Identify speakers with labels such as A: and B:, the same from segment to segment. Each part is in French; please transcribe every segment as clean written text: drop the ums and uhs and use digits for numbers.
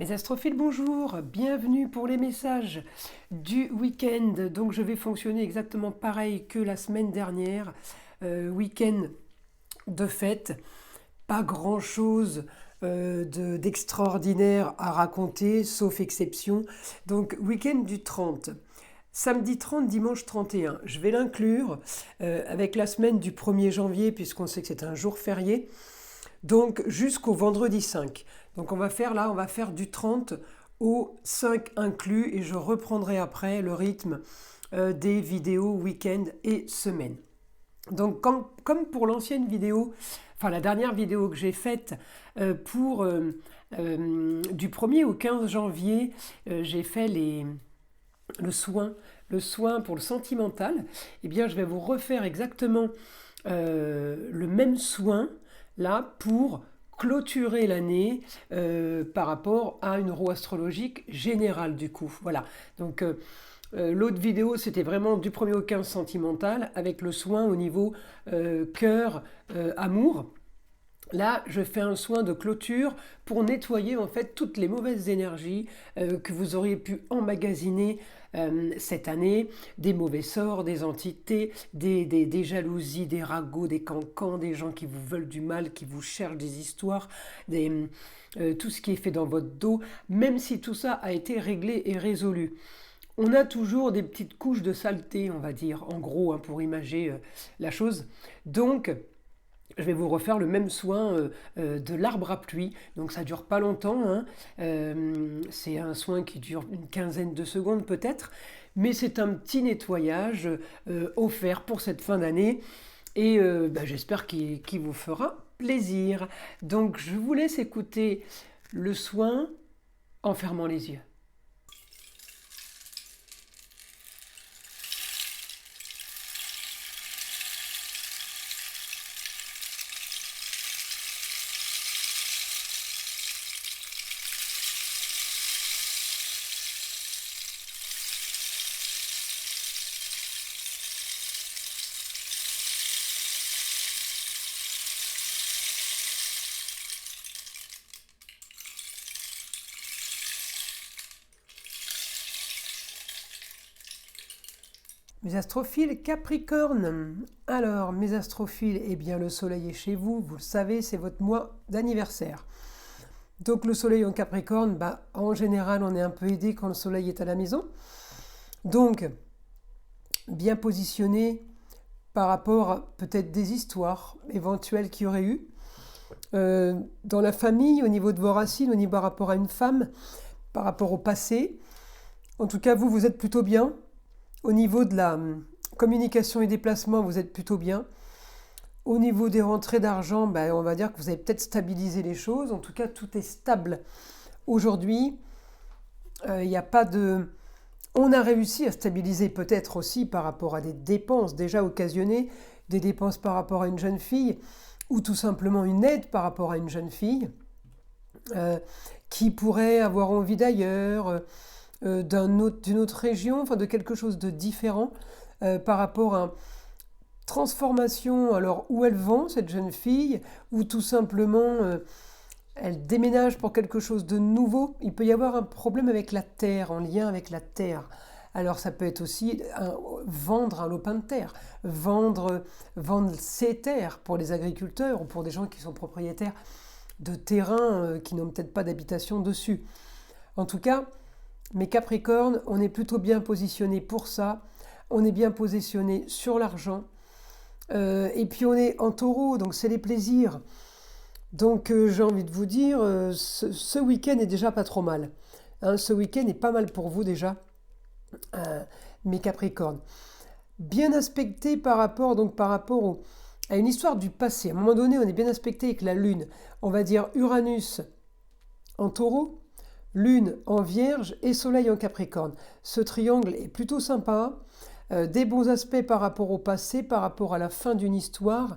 A: Mes astrophiles, bonjour, bienvenue pour les messages du week-end. Donc je vais fonctionner exactement pareil que la semaine dernière. Week-end de fête, pas grand-chose d'extraordinaire à raconter, sauf exception. Donc week-end du 30. Samedi 30, dimanche 31. Je vais l'inclure avec la semaine du 1er janvier, puisqu'on sait que c'est un jour férié. Donc jusqu'au vendredi 5. Donc on va faire du 30 au 5 inclus et je reprendrai après le rythme des vidéos week-end et semaine. Donc comme pour l'ancienne vidéo, enfin la dernière vidéo que j'ai faite pour du 1er au 15 janvier, j'ai fait le soin pour le sentimental. Eh bien je vais vous refaire exactement le même soin là pour clôturer l'année par rapport à une roue astrologique générale du coup. Voilà, donc l'autre vidéo c'était vraiment du 1er au 15 sentimental avec le soin au niveau cœur, amour. Là, je fais un soin de clôture pour nettoyer en fait toutes les mauvaises énergies que vous auriez pu emmagasiner cette année, des mauvais sorts, des entités, des jalousies, des ragots, des cancans, des gens qui vous veulent du mal, qui vous cherchent des histoires, tout ce qui est fait dans votre dos, même si tout ça a été réglé et résolu. On a toujours des petites couches de saleté, on va dire, en gros, hein, pour imager la chose. Donc, je vais vous refaire le même soin de l'arbre à pluie. Donc ça dure pas longtemps, hein. C'est un soin qui dure une quinzaine de secondes peut-être. Mais c'est un petit nettoyage offert pour cette fin d'année. Et j'espère qu'il vous fera plaisir. Donc je vous laisse écouter le soin en fermant les yeux. Mes astrophiles Capricorne. Alors, mes astrophiles, eh bien le soleil est chez vous, vous le savez, c'est votre mois d'anniversaire. Donc le soleil en Capricorne, en général, on est un peu aidé quand le soleil est à la maison. Donc, bien positionné par rapport à peut-être des histoires éventuelles qu'il y aurait eu. Dans la famille, au niveau de vos racines, au niveau par rapport à une femme, par rapport au passé. En tout cas, vous êtes plutôt bien. Au niveau de la communication et déplacement, vous êtes plutôt bien. Au niveau des rentrées d'argent, on va dire que vous avez peut-être stabilisé les choses. En tout cas, tout est stable aujourd'hui. Il n'y a pas de... On a réussi à stabiliser peut-être aussi par rapport à des dépenses déjà occasionnées, des dépenses par rapport à une jeune fille, ou tout simplement une aide par rapport à une jeune fille qui pourrait avoir envie d'ailleurs, d'une autre région, enfin de quelque chose de différent par rapport à transformation, alors où elle vend cette jeune fille, ou tout simplement elle déménage pour quelque chose de nouveau. Il peut y avoir un problème avec la terre, en lien avec la terre. Alors ça peut être aussi vendre un lopin de terre, vendre ses terres pour les agriculteurs ou pour des gens qui sont propriétaires de terrains qui n'ont peut-être pas d'habitation dessus. En tout cas, mes Capricornes, on est plutôt bien positionné pour ça. On est bien positionné sur l'argent. Et puis on est en taureau, donc c'est les plaisirs. Donc j'ai envie de vous dire, ce week-end est déjà pas trop mal. Hein, ce week-end est pas mal pour vous déjà, mes Capricornes. Bien aspecté par rapport à une histoire du passé. À un moment donné, on est bien aspecté avec la Lune. On va dire Uranus en taureau, Lune en Vierge et Soleil en Capricorne. Ce triangle est plutôt sympa. Des bons aspects par rapport au passé, par rapport à la fin d'une histoire.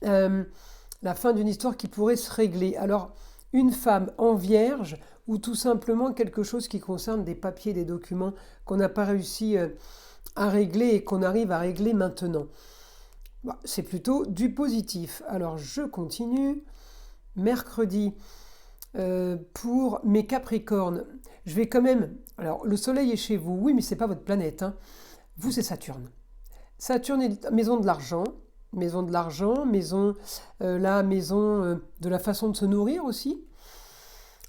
A: La fin d'une histoire qui pourrait se régler. Alors, une femme en Vierge ou tout simplement quelque chose qui concerne des papiers, des documents qu'on n'a pas réussi à régler et qu'on arrive à régler maintenant. C'est plutôt du positif. Alors, je continue. Mercredi, pour mes Capricornes, je vais quand même... Alors, le soleil est chez vous, oui, mais ce n'est pas votre planète, hein. Vous, c'est Saturne. Saturne est maison de l'argent, maison, de la façon de se nourrir aussi.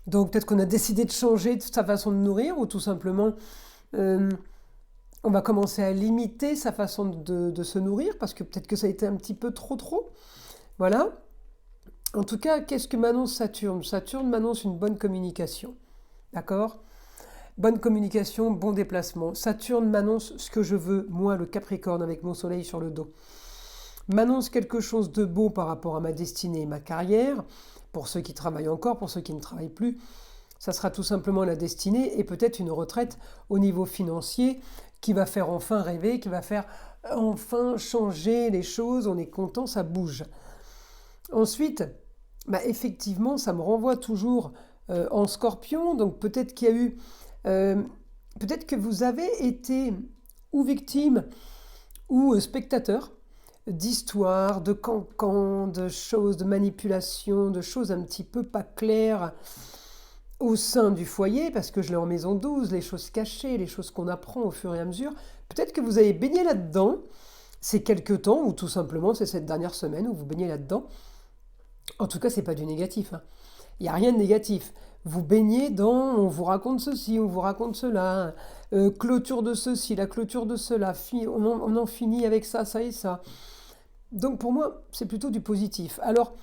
A: Donc peut-être qu'on a décidé de changer de sa façon de nourrir ou tout simplement euh, on va commencer à limiter sa façon de se nourrir parce que peut-être que ça a été un petit peu trop. Voilà. En tout cas, qu'est-ce que m'annonce Saturne? Saturne m'annonce une bonne communication. D'accord? Bonne communication, bon déplacement. Saturne m'annonce ce que je veux, moi, le Capricorne, avec mon soleil sur le dos. M'annonce quelque chose de beau par rapport à ma destinée et ma carrière. Pour ceux qui travaillent encore, pour ceux qui ne travaillent plus, ça sera tout simplement la destinée et peut-être une retraite au niveau financier qui va faire enfin rêver, qui va faire enfin changer les choses. On est content, ça bouge. Ensuite, effectivement, ça me renvoie toujours en Scorpion. Donc peut-être qu'il y a eu, peut-être que vous avez été ou victime ou spectateur d'histoires, de cancans, de choses, de manipulations, de choses un petit peu pas claires au sein du foyer, parce que je l'ai en maison 12, les choses cachées, les choses qu'on apprend au fur et à mesure. Peut-être que vous avez baigné là-dedans ces quelques temps, ou tout simplement c'est cette dernière semaine où vous baignez là-dedans. En tout cas, c'est pas du négatif, hein. Il n'y a rien de négatif. Vous baignez dans, on vous raconte ceci, on vous raconte cela, clôture de ceci, la clôture de cela, on en finit avec ça et ça. Donc pour moi, c'est plutôt du positif. Alors,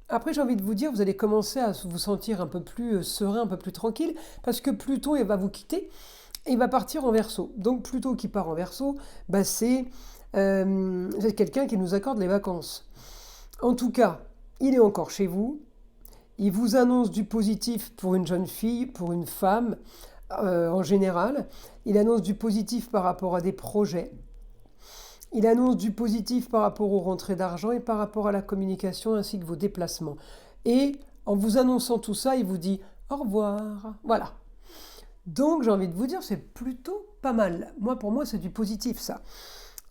A: après, j'ai envie de vous dire, vous allez commencer à vous sentir un peu plus serein, un peu plus tranquille, parce que Pluton, il va vous quitter et il va partir en Verseau. Donc Pluton qui part en Verseau, c'est quelqu'un qui nous accorde les vacances. En tout cas, il est encore chez vous. Il vous annonce du positif pour une jeune fille, pour une femme en général. Il annonce du positif par rapport à des projets. Il annonce du positif par rapport aux rentrées d'argent et par rapport à la communication ainsi que vos déplacements. Et en vous annonçant tout ça, il vous dit au revoir. Voilà. Donc j'ai envie de vous dire, c'est plutôt pas mal. Pour moi, c'est du positif ça.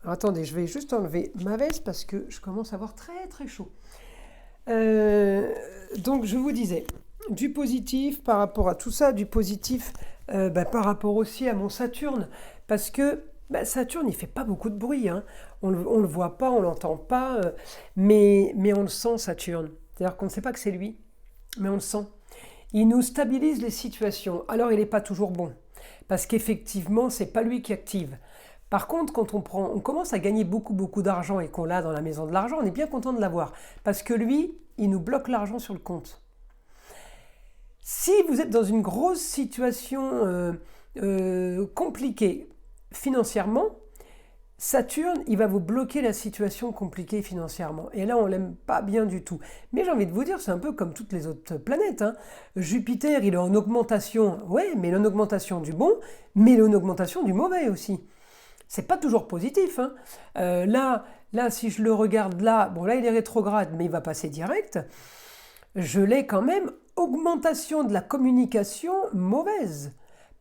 A: Alors, attendez, je vais juste enlever ma veste parce que je commence à avoir très chaud. Donc je vous disais, du positif par rapport à tout ça, du positif par rapport aussi à mon Saturne, parce que Saturne, il fait pas beaucoup de bruit, hein. On le voit pas, on l'entend pas, mais on le sent, Saturne. C'est-à-dire qu'on ne sait pas que c'est lui, mais on le sent. Il nous stabilise les situations. Alors il n'est pas toujours bon, parce qu'effectivement, c'est pas lui qui active. Par contre, quand on commence à gagner beaucoup d'argent et qu'on l'a dans la maison de l'argent, on est bien content de l'avoir. Parce que lui, il nous bloque l'argent sur le compte. Si vous êtes dans une grosse situation compliquée financièrement, Saturne, il va vous bloquer la situation compliquée financièrement. Et là, on l'aime pas bien du tout. Mais j'ai envie de vous dire, c'est un peu comme toutes les autres planètes, hein. Jupiter, il est en augmentation. Ouais, mais en augmentation du bon, mais en augmentation du mauvais aussi. C'est pas toujours positif, hein. Là, si je le regarde là, là il est rétrograde, mais il va passer direct. Je l'ai quand même augmentation de la communication mauvaise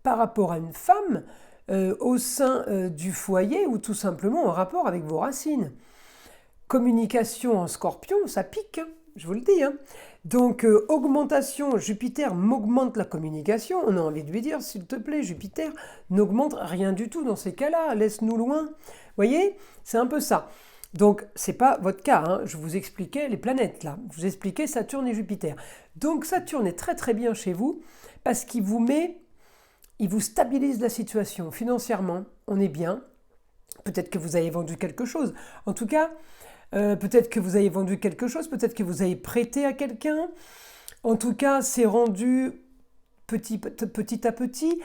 A: par rapport à une femme au sein du foyer ou tout simplement en rapport avec vos racines. Communication en Scorpion, ça pique, hein, je vous le dis, hein. Donc, augmentation, Jupiter m'augmente la communication. On a envie de lui dire, s'il te plaît, Jupiter, n'augmente rien du tout dans ces cas-là, laisse-nous loin. Vous voyez, c'est un peu ça. Donc, c'est pas votre cas, hein. Je vous expliquais les planètes, là. Je vous expliquais Saturne et Jupiter. Donc, Saturne est très bien chez vous parce qu'il vous stabilise la situation. Financièrement, on est bien. Peut-être que vous avez vendu quelque chose. En tout cas, peut-être que vous avez vendu quelque chose, peut-être que vous avez prêté à quelqu'un. En tout cas, c'est rendu petit à petit.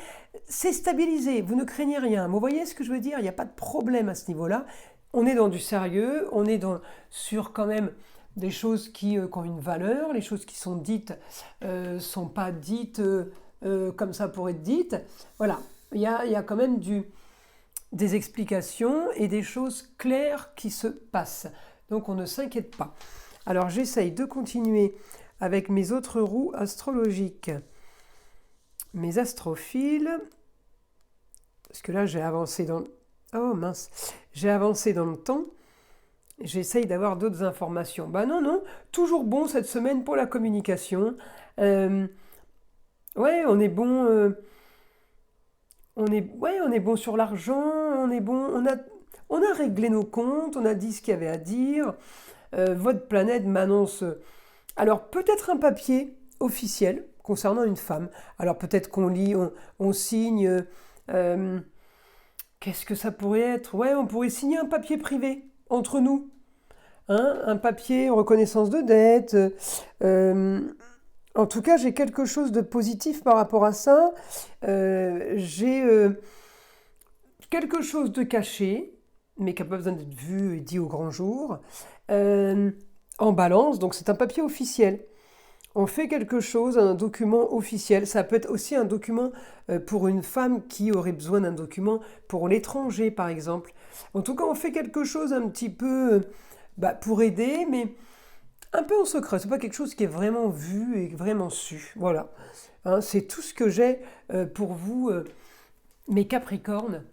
A: C'est stabilisé, vous ne craignez rien. Vous voyez ce que je veux dire? Il n'y a pas de problème à ce niveau-là. On est dans du sérieux, on est sur quand même des choses qui ont une valeur. Les choses qui sont dites ne sont pas dites comme ça pour être dites. Voilà, il y a quand même des explications et des choses claires qui se passent. Donc on ne s'inquiète pas. Alors j'essaye de continuer avec mes autres roues astrologiques. Mes astrophiles. Parce que là j'ai avancé dans... Oh mince, j'ai avancé dans le temps. J'essaye d'avoir d'autres informations. Non, toujours bon cette semaine pour la communication. Ouais, on est bon, on est bon sur l'argent, on a réglé nos comptes, on a dit ce qu'il y avait à dire. Votre planète m'annonce, alors peut-être un papier officiel concernant une femme. Alors peut-être qu'on lit, on signe. euh, Qu'est-ce que ça pourrait être? Ouais, on pourrait signer un papier privé entre nous. Hein, un papier en reconnaissance de dette. euh, En tout cas, j'ai quelque chose de positif par rapport à ça. J'ai quelque chose de caché, mais qui n'a pas besoin d'être vu et dit au grand jour, euh, en balance. Donc c'est un papier officiel. On fait quelque chose, un document officiel. Ça peut être aussi un document pour une femme qui aurait besoin d'un document pour l'étranger, par exemple. En tout cas, on fait quelque chose un petit peu pour aider, mais un peu en secret. C'est pas quelque chose qui est vraiment vu et vraiment su. Voilà. Hein, c'est tout ce que j'ai pour vous, mes Capricornes.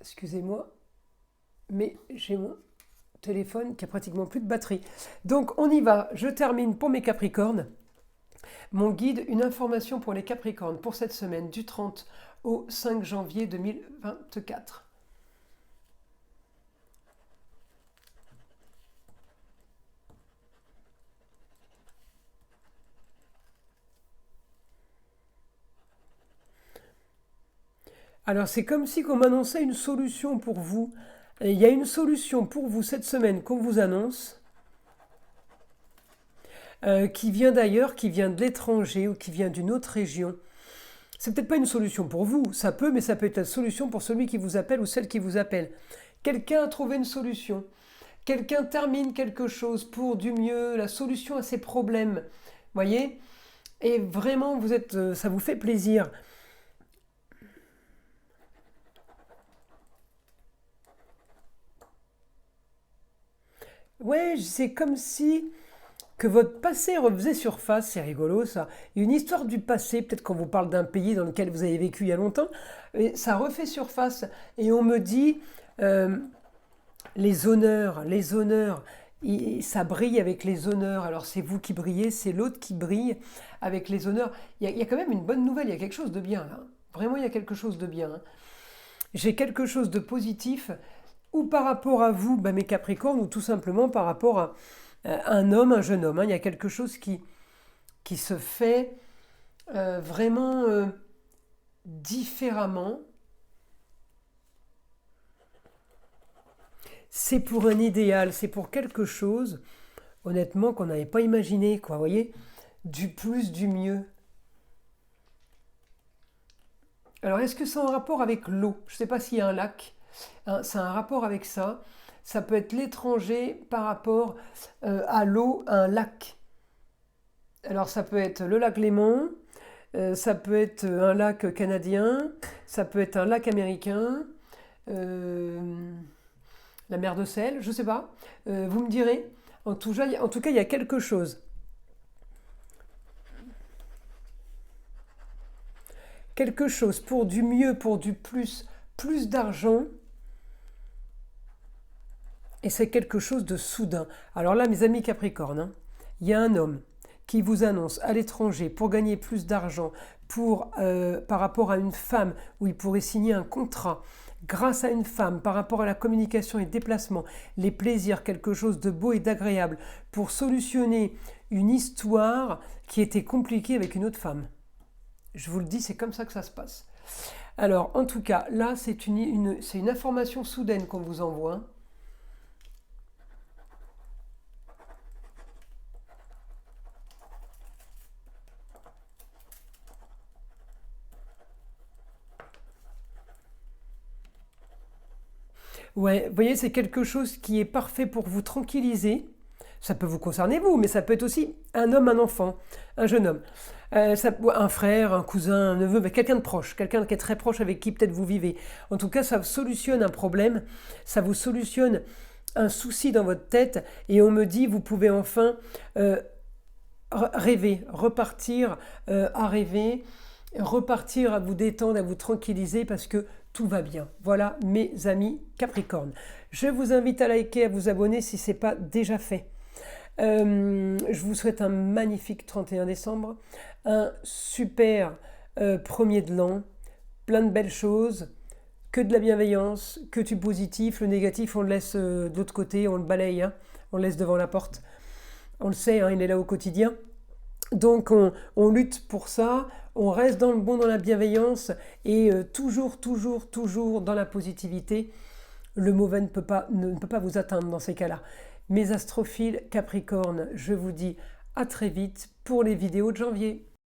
A: Excusez-moi, mais j'ai mon téléphone qui a pratiquement plus de batterie. Donc on y va. Je termine pour mes Capricornes. Mon guide, une information pour les Capricornes pour cette semaine du 30 au 5 janvier 2024. Alors c'est comme si on m'annonçait une solution pour vous. Et il y a une solution pour vous cette semaine qu'on vous annonce, qui vient d'ailleurs, qui vient de l'étranger ou qui vient d'une autre région. C'est peut-être pas une solution pour vous, ça peut, mais ça peut être une solution pour celui qui vous appelle ou celle qui vous appelle. Quelqu'un a trouvé une solution. Quelqu'un termine quelque chose pour du mieux, la solution à ses problèmes. Voyez? Et vraiment, ça vous fait plaisir. Ouais, c'est comme si que votre passé refaisait surface, c'est rigolo ça. Une histoire du passé, peut-être qu'on vous parle d'un pays dans lequel vous avez vécu il y a longtemps, et ça refait surface. Et on me dit, euh, les honneurs, ça brille avec les honneurs. Alors c'est vous qui brillez, c'est l'autre qui brille avec les honneurs. Il y a quand même une bonne nouvelle, il y a quelque chose de bien là. Vraiment, il y a quelque chose de bien. Hein. J'ai quelque chose de positif, ou par rapport à vous, mes Capricornes, ou tout simplement par rapport à un homme, un jeune homme. Hein. Il y a quelque chose qui se fait vraiment différemment. C'est pour un idéal, c'est pour quelque chose, honnêtement, qu'on n'avait pas imaginé, quoi, vous voyez, du plus, du mieux. Alors, est-ce que c'est en rapport avec l'eau? Je ne sais pas s'il y a un lac. Hein, c'est un rapport avec ça. Ça peut être l'étranger par rapport à l'eau, à un lac. Alors, ça peut être le lac Léman, ça peut être un lac canadien, ça peut être un lac américain, euh, la mer de sel, je ne sais pas. Vous me direz. En tout cas, il y a quelque chose. Quelque chose pour du mieux, pour du plus, plus d'argent. Et c'est quelque chose de soudain. Alors là, mes amis Capricornes, hein, il y a un homme qui vous annonce à l'étranger pour gagner plus d'argent, par rapport à une femme où il pourrait signer un contrat, grâce à une femme, par rapport à la communication et déplacement, les plaisirs, quelque chose de beau et d'agréable, pour solutionner une histoire qui était compliquée avec une autre femme. Je vous le dis, c'est comme ça que ça se passe. Alors, en tout cas, là, c'est une information soudaine qu'on vous envoie. Hein. Ouais, vous voyez, c'est quelque chose qui est parfait pour vous tranquilliser. Ça peut vous concerner vous, mais ça peut être aussi un homme, un enfant, un jeune homme. Un frère, un cousin, un neveu, mais quelqu'un de proche, quelqu'un qui est très proche avec qui peut-être vous vivez. En tout cas, ça solutionne un problème, ça vous solutionne un souci dans votre tête, et on me dit, vous pouvez enfin euh, rêver, repartir à rêver, repartir à vous détendre, à vous tranquilliser parce que tout va bien. Voilà mes amis Capricorne. Je vous invite à liker, à vous abonner si ce n'est pas déjà fait. Je vous souhaite un magnifique 31 décembre, un super premier de l'an, plein de belles choses, que de la bienveillance, que du positif. Le négatif, on le laisse de l'autre côté, on le balaye, hein, on le laisse devant la porte. On le sait, hein, il est là au quotidien. Donc on lutte pour ça, on reste dans le bon, dans la bienveillance et toujours, toujours, toujours dans la positivité. Le mauvais ne peut pas vous atteindre dans ces cas-là. Mes astrophiles Capricorne, je vous dis à très vite pour les vidéos de janvier.